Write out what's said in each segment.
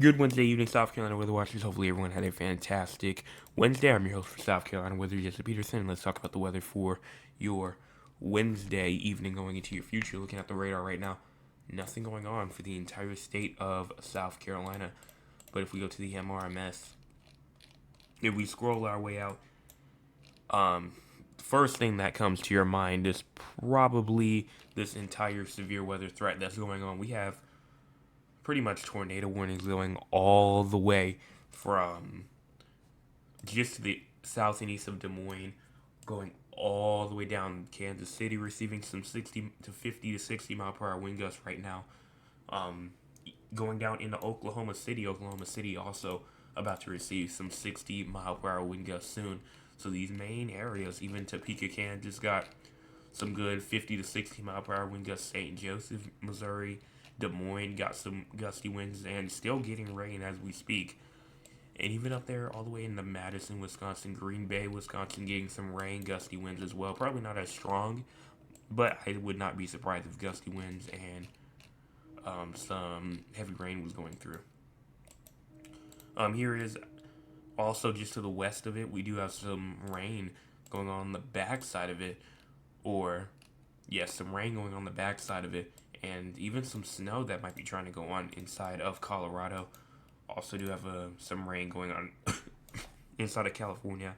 Good Wednesday evening, South Carolina weather watchers. Hopefully, everyone had a fantastic Wednesday. I'm your host for South Carolina Weather, Jesse Peterson. Let's talk about the weather for your Wednesday evening going into your future. Looking at the radar right now, nothing going on for the entire state of South Carolina. But if we go to the MRMS, if we scroll our way out, um, first thing that comes to your mind is probably this entire severe weather threat that's going on. We have pretty much tornado warnings going all the way from just to the south and east of Des Moines, going all the way down Kansas City, receiving some 60 to 50 to 60 mile per hour wind gusts right now. Um, Going down into Oklahoma City. Oklahoma City also about to receive some 60 mile per hour wind gusts soon. So these main areas, even Topeka, Kansas, got some good 50 to 60 mile per hour wind gusts. St. Joseph, Missouri, Des Moines got some gusty winds and still getting rain as we speak. And even up there, all the way into Madison, Wisconsin, Green Bay, Wisconsin, getting some rain, gusty winds as well. Probably not as strong, but I would not be surprised if gusty winds and some heavy rain was going through. Here is also just to the west of it. We do have some rain going on the back side of it, or yes, some rain going on the back side of it, and even some snow that might be trying to go on inside of Colorado. Also, do have some rain going on inside of California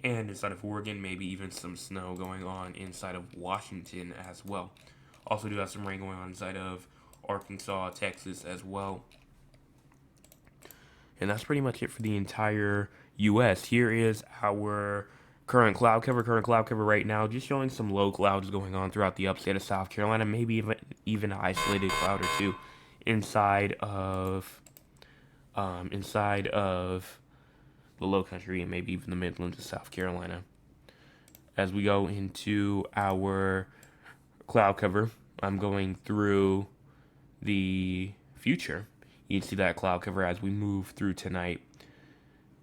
and inside of Oregon, maybe even some snow going on inside of Washington as well. Also, do have some rain going on inside of Arkansas, Texas as well. And that's pretty much it for the entire U.S. Here is our current cloud cover. Current cloud cover right now, just showing some low clouds going on throughout the upstate of South Carolina. Maybe even an isolated cloud or two inside of the Low Country and maybe even the Midlands of South Carolina. As we go into our cloud cover, I'm going through the future. You can see that cloud cover as we move through tonight.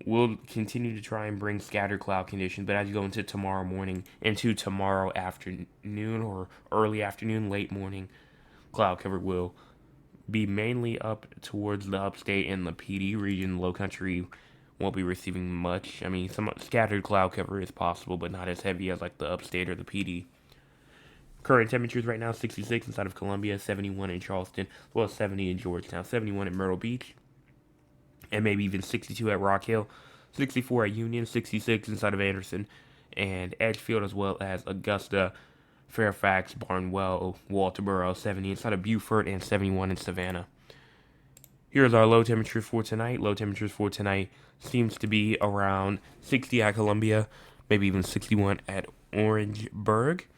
We'll continue to try and bring scattered cloud conditions, but as you go into tomorrow morning, into tomorrow afternoon or early afternoon, late morning, cloud cover will be mainly up towards the upstate and the PD region. Low Country won't be receiving much. I mean, some scattered cloud cover is possible, but not as heavy as like the upstate or the PD. Current temperatures right now 66 inside of Columbia, 71 in Charleston, as well as 70 in Georgetown, 71 in Myrtle Beach, and maybe even 62 at Rock Hill, 64 at Union, 66 inside of Anderson and Edgefield, as well as Augusta, Fairfax, Barnwell, Walterboro, 70 inside of Beaufort, and 71 in Savannah. Here's our low temperatures for tonight. Low temperatures for tonight seems to be around 60 at Columbia, maybe even 61 at Orangeburg,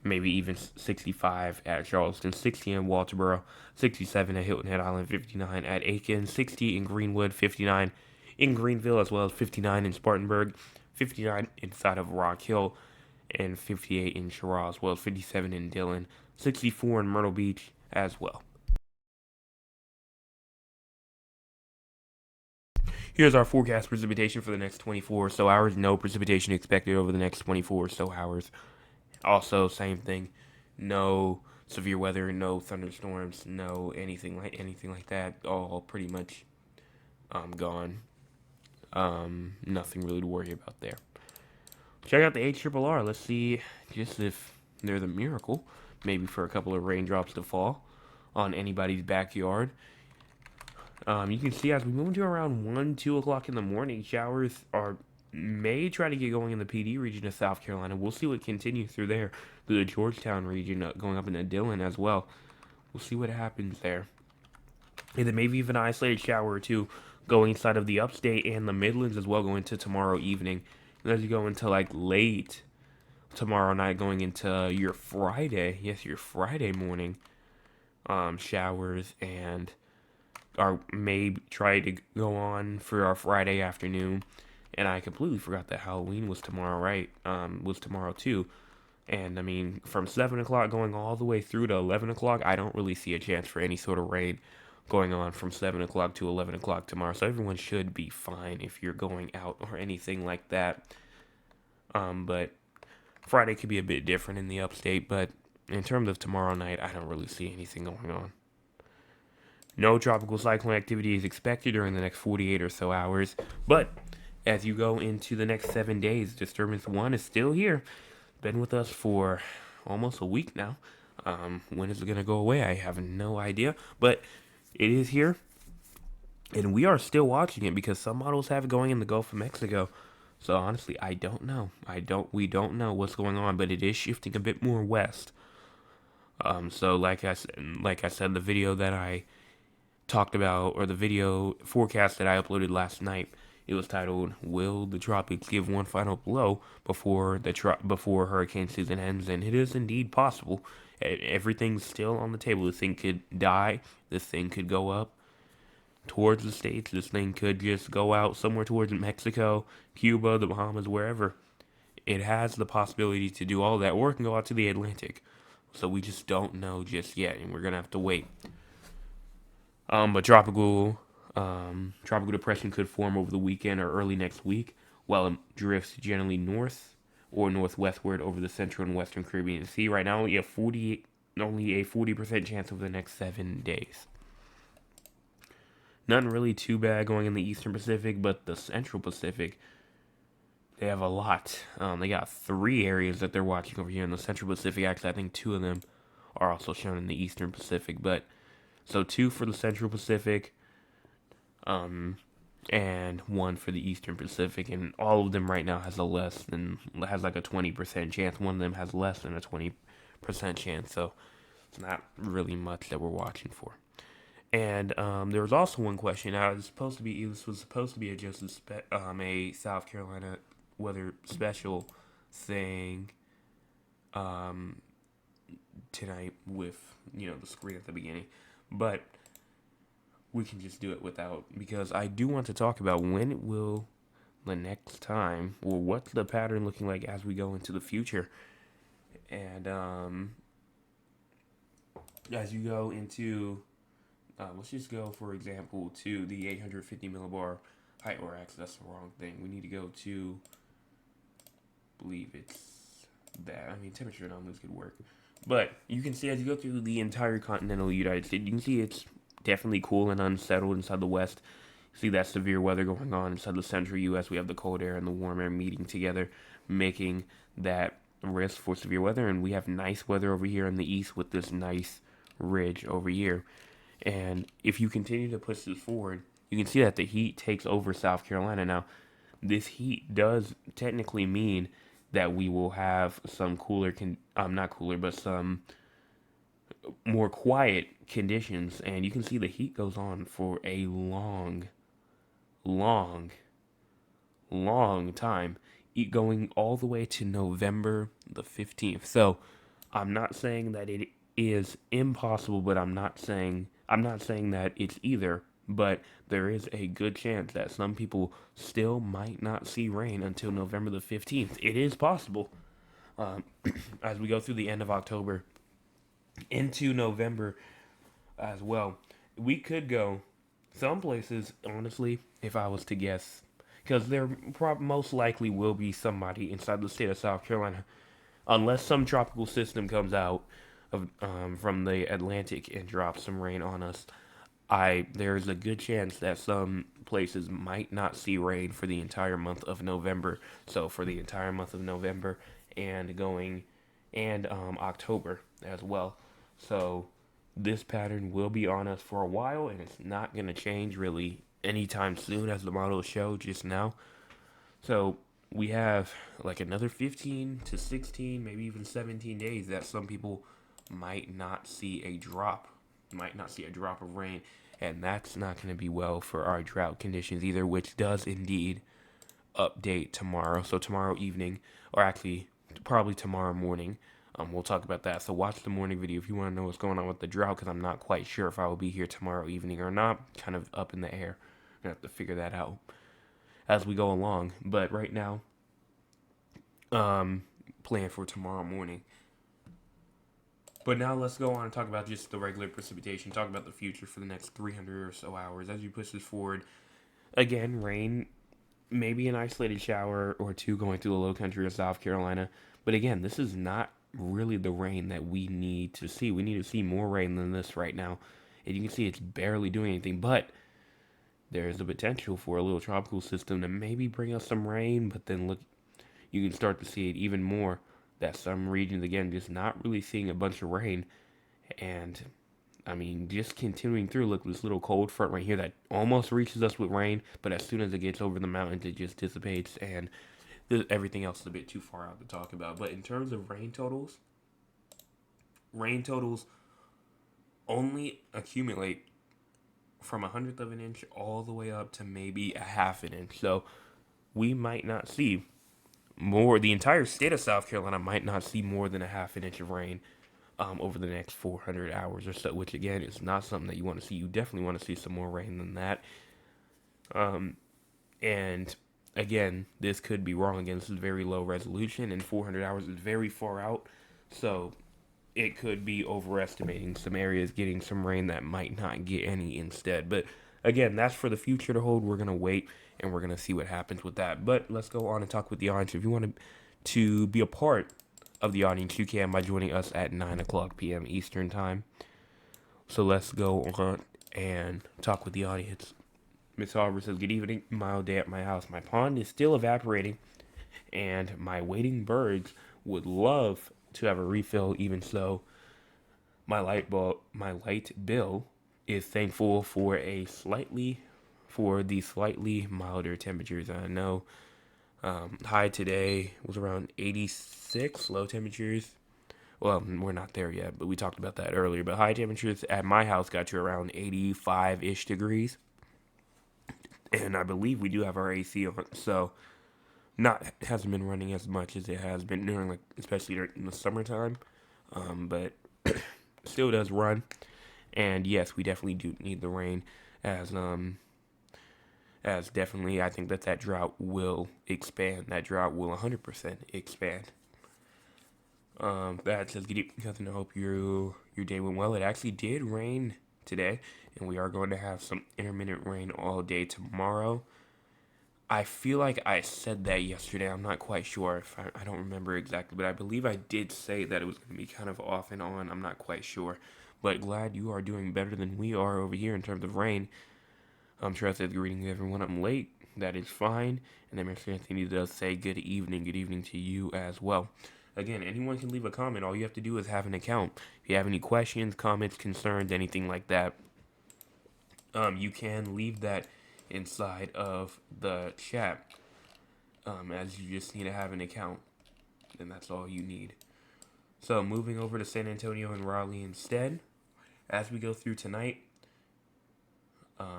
maybe even 65 at Charleston, 60 in Walterboro, 67 at Hilton Head Island, 59 at Aiken, 60 in Greenwood, 59 in Greenville, as well as 59 in Spartanburg, 59 inside of Rock Hill, and 58 in Cheraw, as well as 57 in Dillon, 64 in Myrtle Beach as well. Here's our forecast precipitation for the next 24 or so hours. No precipitation expected over the next 24 or so hours. Also, same thing. No severe weather, no thunderstorms, no anything like that. All pretty much gone. Nothing really to worry about there. Check out the HRRR. Let's see just if there's a miracle, maybe for a couple of raindrops to fall on anybody's backyard. You can see as we move into around 1, 2 o'clock in the morning, showers may try to get going in the PD region of South Carolina. We'll see what continues through there, through the Georgetown region, going up into Dillon as well. We'll see what happens there. And then maybe even an isolated shower or two going inside of the upstate and the Midlands as well, going into tomorrow evening. And as you go into like late tomorrow night, going into your Friday, yes, your Friday morning, showers and may try to go on for our Friday afternoon. And I completely forgot that Halloween was tomorrow, right? Was tomorrow too. And I mean, from 7 o'clock going all the way through to 11 o'clock, I don't really see a chance for any sort of rain going on from 7 o'clock to 11 o'clock tomorrow. So everyone should be fine if you're going out or anything like that. But Friday could be a bit different in the upstate. But in terms of tomorrow night, I don't really see anything going on. No tropical cyclone activity is expected during the next 48 or so hours, but as you go into the next 7 days, disturbance 1 is still here. Been with us for almost a week now. When is it going to go away? I have no idea, but it is here, and we are still watching it because some models have it going in the Gulf of Mexico. So honestly, I don't know. We don't know what's going on, but it is shifting a bit more west. So like I said, the video that I talked about, or the video forecast that I uploaded last night, it was titled "Will the tropics give one final blow before before hurricane season ends?" And it is indeed possible. Everything's still on the table. This thing could die. This thing could go up towards the states. This thing could just go out somewhere towards Mexico, Cuba, the Bahamas, wherever. It has the possibility to do all that, or it can go out to the Atlantic. So we just don't know just yet, and we're gonna have to wait. But tropical depression could form over the weekend or early next week, while it drifts generally north or northwestward over the central and western Caribbean Sea. Right now, only a 40% chance over the next 7 days. Nothing really too bad going in the eastern Pacific, but the central Pacific, they have a lot. They got 3 areas that they're watching over here in the central Pacific. Actually, I think 2 of them are also shown in the eastern Pacific, but so 2 for the Central Pacific, and 1 for the Eastern Pacific, and all of them right now has like a 20% chance. One of them has less than a 20% chance, so it's not really much that we're watching for. And there was also one question. This was supposed to be a South Carolina weather special thing tonight with the screen at the beginning, but we can just do it without, because I do want to talk about when it will the next time, or what's the pattern looking like as we go into the future. And as you go into let's just go, for example, to the 850 millibar height, or actually that's the wrong thing. We need to go to, I believe it's that. I mean, temperature anomalies could work. But you can see as you go through the entire continental United States, you can see it's definitely cool and unsettled inside the west. See that severe weather going on inside the central U.S. We have the cold air and the warm air meeting together, making that risk for severe weather. And we have nice weather over here in the east with this nice ridge over here. And if you continue to push this forward, you can see that the heat takes over South Carolina. Now, this heat does technically mean that we will have some not cooler, but some more quiet conditions. And you can see the heat goes on for a long, long, long time, going all the way to November the 15th. So I'm not saying that it is impossible, but I'm not saying that it's either, but there is a good chance that some people still might not see rain until November the 15th. It is possible. As we go through the end of October into November as well, we could go some places, honestly, if I was to guess, because there most likely will be somebody inside the state of South Carolina, unless some tropical system comes out from the Atlantic and drops some rain on us. There's a good chance that some places might not see rain for the entire month of November. So for the entire month of November and October as well. So this pattern will be on us for a while, and it's not going to change really anytime soon, as the model showed just now. So we have like another 15 to 16, maybe even 17 days that some people might not see a drop of rain, and that's not going to be well for our drought conditions either, which does indeed update tomorrow. So tomorrow evening, or actually probably tomorrow morning, we'll talk about that. So watch the morning video if you want to know what's going on with the drought, because I'm not quite sure if I will be here tomorrow evening or not. Kind of up in the air. I'm going to have to figure that out as we go along. But right now, plan for tomorrow morning. But now let's go on and talk about just the regular precipitation, talk about the future for the next 300 or so hours. As you push this forward, again, rain, maybe an isolated shower or two going through the low country of South Carolina. But again, this is not really the rain that we need to see. We need to see more rain than this right now. and you can see it's barely doing anything, but there's the potential for a little tropical system to maybe bring us some rain, but then look, you can start to see it even more that some regions, again, just not really seeing a bunch of rain. And I mean, just continuing through, look, this little cold front right here that almost reaches us with rain, but as soon as it gets over the mountains, it just dissipates, and everything else is a bit too far out to talk about. But in terms of rain totals only accumulate from 1/100 of an inch all the way up to maybe a half an inch. So we might not see more. The entire state of South Carolina might not see more than a half an inch of rain over the next 400 hours or so, which again is not something that you want to see. You definitely want to see some more rain than that. And again, this could be wrong. Again, this is very low resolution, and 400 hours is very far out. So it could be overestimating some areas getting some rain that might not get any instead. But again, that's for the future to hold. We're going to wait and we're going to see what happens with that. But let's go on and talk with the audience. If you want to be a part of the audience, you can by joining us at 9 o'clock p.m. Eastern Time. So let's go on and talk with the audience. Miss Harper says, good evening, mild day at my house. My pond is still evaporating, and my waiting birds would love to have a refill. Even so, my light bill is thankful for the slightly milder temperatures. I know high today was around 86, low temperatures. Well, we're not there yet, but we talked about that earlier. But high temperatures at my house got to around 85-ish degrees. And I believe we do have our AC on, so hasn't been running as much as it has been during, especially in the summertime, but still does run. And yes, we definitely do need the rain, as definitely I think that drought will expand. That drought will 100% expand. That says, good evening, I hope your day went well. It actually did rain today, and we are going to have some intermittent rain all day tomorrow. I feel like I said that yesterday. I'm not quite sure. If I don't remember exactly, but I believe I did say that it was going to be kind of off and on. I'm not quite sure, but glad you are doing better than we are over here in terms of rain. Sure, I said greeting everyone. I'm late. That is fine. And then Mr. Anthony does say good evening to you as well. Again, anyone can leave a comment. All you have to do is have an account. If you have any questions, comments, concerns, anything like that, you can leave that inside of the chat, as you just need to have an account, and that's all you need. So moving over to San Antonio and Raleigh instead, as we go through tonight,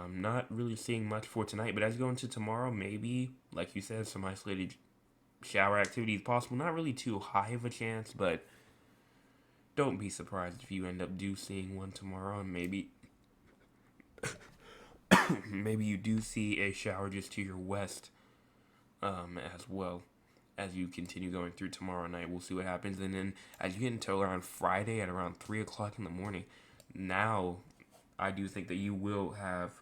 not really seeing much for tonight, but as you go into tomorrow, maybe, like you said, some isolated shower activity is possible. Not really too high of a chance, but don't be surprised if you end up seeing one tomorrow, and maybe maybe you do see a shower just to your west, as well. As you continue going through tomorrow night, we'll see what happens. And then as you get into around Friday at around 3 o'clock in the morning, now I do think that you will have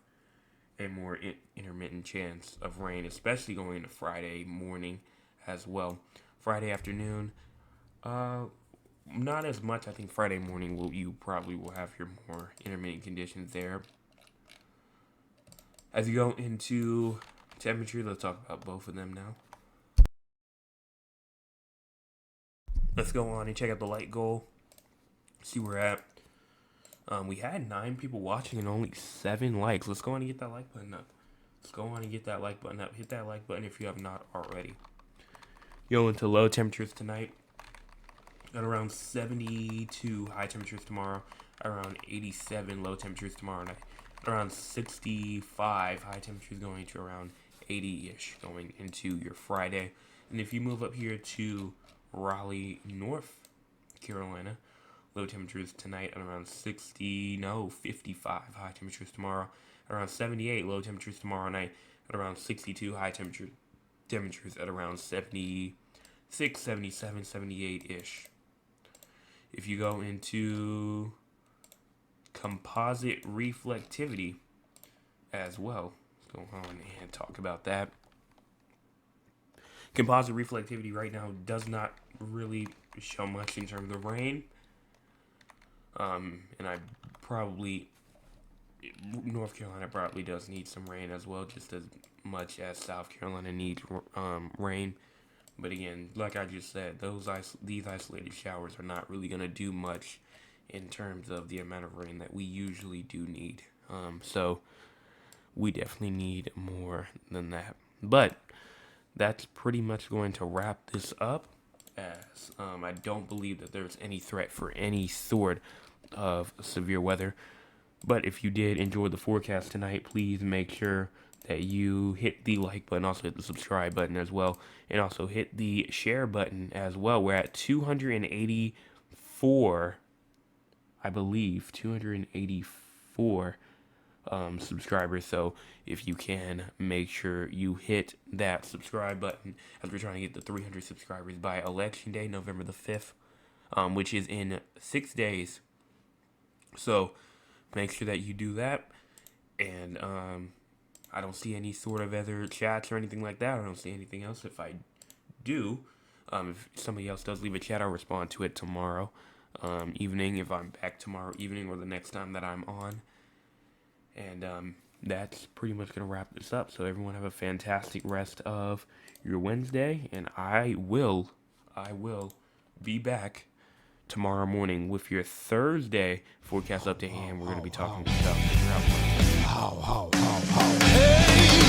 a more intermittent chance of rain, especially going into Friday morning as well. Friday afternoon, not as much. I think Friday morning you probably will have your more intermittent conditions there. As you go into temperature, let's talk about both of them now. Let's go on and check out the light goal. See where we're at. We had 9 people watching and only 7 likes. Let's go on and get that like button up. Hit that like button if you have not already. Go into low temperatures tonight at around 72, high temperatures tomorrow, around 87 low temperatures tomorrow night, around 65 high temperatures going to around 80-ish going into your Friday. And if you move up here to Raleigh, North Carolina, low temperatures tonight at around 55 high temperatures tomorrow, around 78 low temperatures tomorrow night, at around 62 high temperatures at around 76, 77, 78-ish. If you go into composite reflectivity as well, let's go on and talk about that. Composite reflectivity right now does not really show much in terms of rain. And I probably North Carolina probably does need some rain as well, just as much as South Carolina needs rain. But again, like I just said, these isolated showers are not really gonna do much in terms of the amount of rain that we usually do need. So we definitely need more than that. But that's pretty much going to wrap this up. As I don't believe that there's any threat for any sort of severe weather. But if you did enjoy the forecast tonight, please make sure that you hit the like button, also hit the subscribe button as well, and also hit the share button as well. We're at 284, I believe, 284 subscribers. So if you can, make sure you hit that subscribe button as we're trying to get the 300 subscribers by Election Day, November the 5th, which is in 6 days. So make sure that you do that. And I don't see any sort of other chats or anything like that. I don't see anything else. If I do, if somebody else does leave a chat, I'll respond to it tomorrow evening, if I'm back tomorrow evening or the next time that I'm on. And that's pretty much going to wrap this up. So everyone have a fantastic rest of your Wednesday. And I will be back tomorrow morning with your Thursday forecast update. And we're going to be talking about Hey!